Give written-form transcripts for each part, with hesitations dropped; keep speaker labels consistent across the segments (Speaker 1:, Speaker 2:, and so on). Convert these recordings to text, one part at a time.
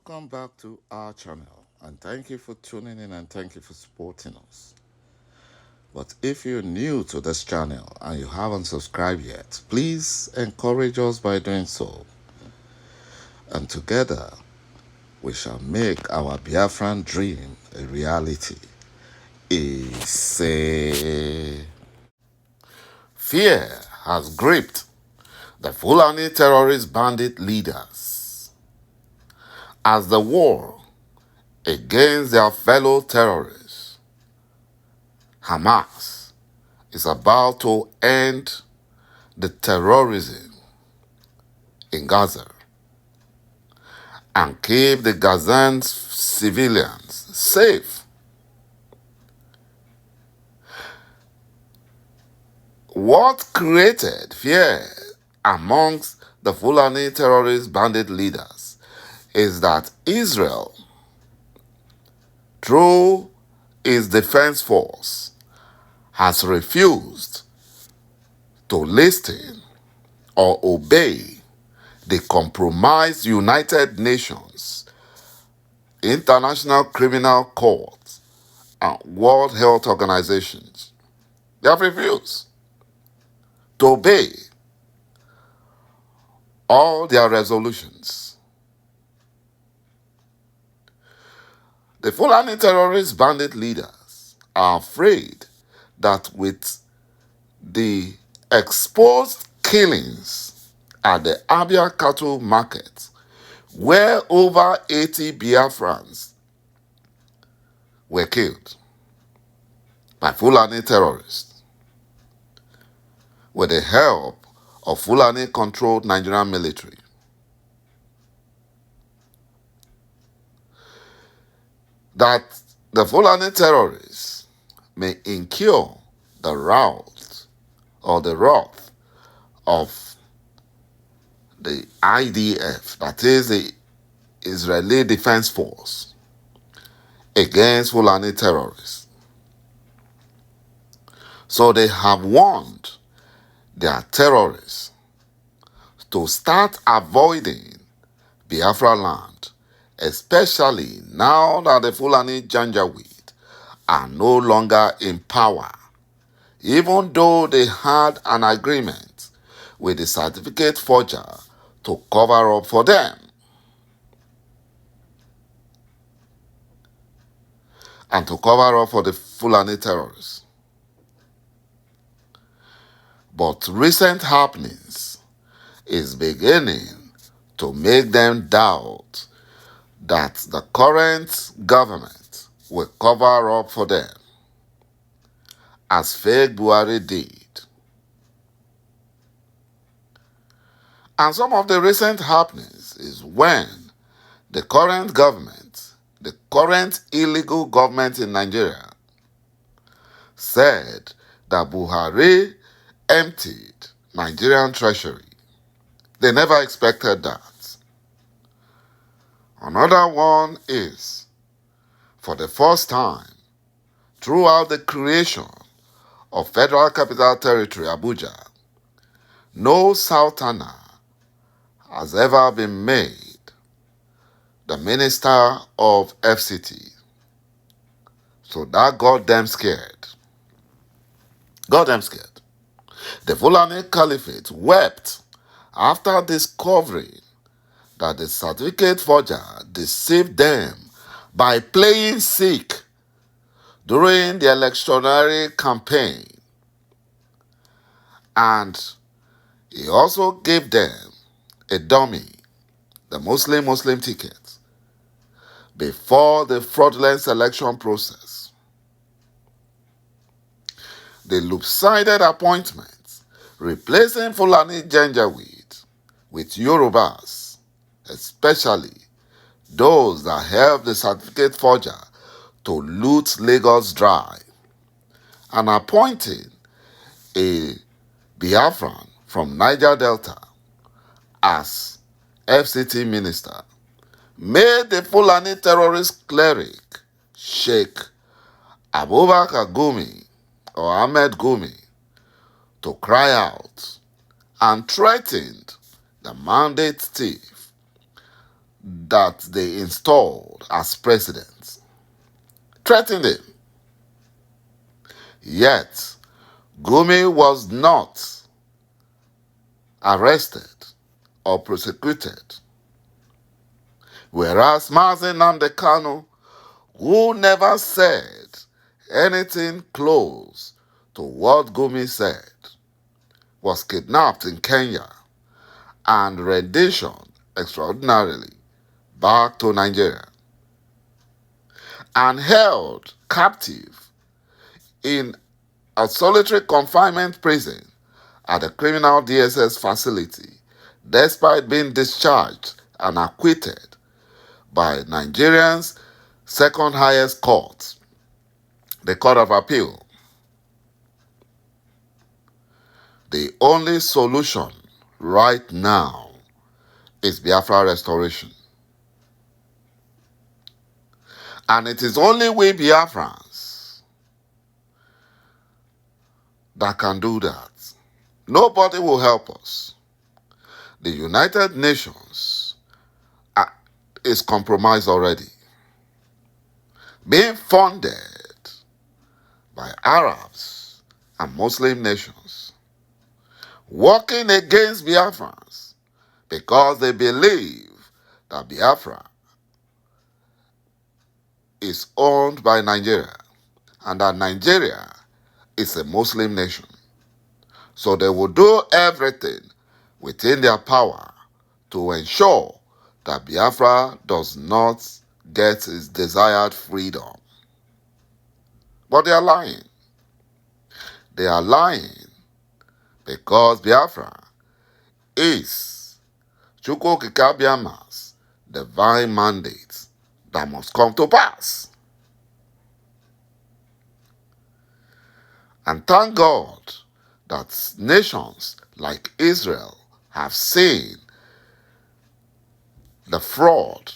Speaker 1: Welcome back to our channel, and thank you for tuning in and thank you for supporting us. But if you're new to this channel and you haven't subscribed yet, please encourage us by doing so. And together, we shall make our Biafran dream a reality. Fear has gripped the Fulani terrorist bandit leaders as the war against their fellow terrorists, Hamas, is about to end the terrorism in Gaza and keep the Gazan civilians safe. What created fear amongst the Fulani terrorist bandit leaders is that Israel, through its defense force, has refused to listen or obey the compromised United Nations, International Criminal Court, and World Health Organizations. They have refused to obey all their resolutions. The Fulani terrorist bandit leaders are afraid that with the exposed killings at the Abia cattle market, where over 80 Biafrans were killed by Fulani terrorists, with the help of Fulani-controlled Nigerian military, that the Fulani terrorists may incur the wrath of the IDF, that is the Israeli Defense Force, against Fulani terrorists. So they have warned their terrorists to start avoiding Biafra land, especially now that the Fulani Janjaweed are no longer in power, even though they had an agreement with the certificate forger to cover up for them and to cover up for the Fulani terrorists. But recent happenings is beginning to make them doubt that the current government will cover up for them, as fake Buhari did. And some of the recent happenings is when the current government, the current illegal government in Nigeria, said that Buhari emptied Nigerian treasury. They never expected that. Another one is, for the first time throughout the creation of Federal Capital Territory, Abuja, no Southerner has ever been made the Minister of FCT. So that got them scared. Got them scared. The Fulani Caliphate wept after discovering that the certificate forger deceived them by playing sick during the electionary campaign. And he also gave them a dummy, the Muslim ticket, before the fraudulent selection process. The loop-sided appointments, replacing Fulani Janjaweed with Yorubas, especially those that helped the certificate forger to loot Lagos dry, and appointing a Biafran from Niger Delta as FCT minister, made the Fulani terrorist cleric Sheikh Abubakar Gumi or Ahmed Gumi to cry out and threatened the mandate thief that they installed as president, threatened him. Yet, Gumi was not arrested or prosecuted, whereas Mazi Nnamdi Kanu, who never said anything close to what Gumi said, was kidnapped in Kenya and renditioned extraordinarily back to Nigeria and held captive in a solitary confinement prison at the criminal DSS facility, despite being discharged and acquitted by Nigeria's second highest court, the Court of Appeal. The only solution right now is Biafra restoration. And it is only we Biafrans that can do that. Nobody will help us. The United Nations is compromised already, being funded by Arabs and Muslim nations, working against Biafrans because they believe that Biafra is owned by Nigeria and that Nigeria is a Muslim nation. So they will do everything within their power to ensure that Biafra does not get its desired freedom. But they are lying. They are lying because Biafra is Çụ̀kwụ̀kị̀kị̀ divine mandate that must come to pass. And thank God that nations like Israel have seen the fraud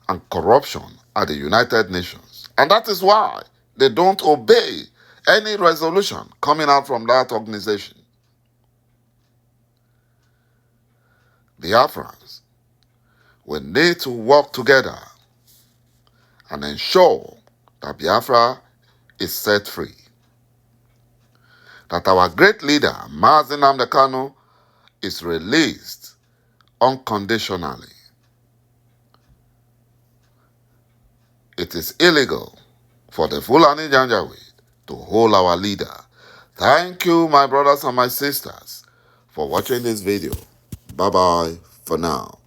Speaker 1: and corruption at the United Nations. And that is why they don't obey any resolution coming out from that organization. Biafrans will need to work together and ensure that Biafra is set free. That our great leader, Mazi Nnamdi Kanu, is released unconditionally. It is illegal for the Fulani Janjaweed to hold our leader. Thank you, my brothers and my sisters, for watching this video. Bye-bye for now.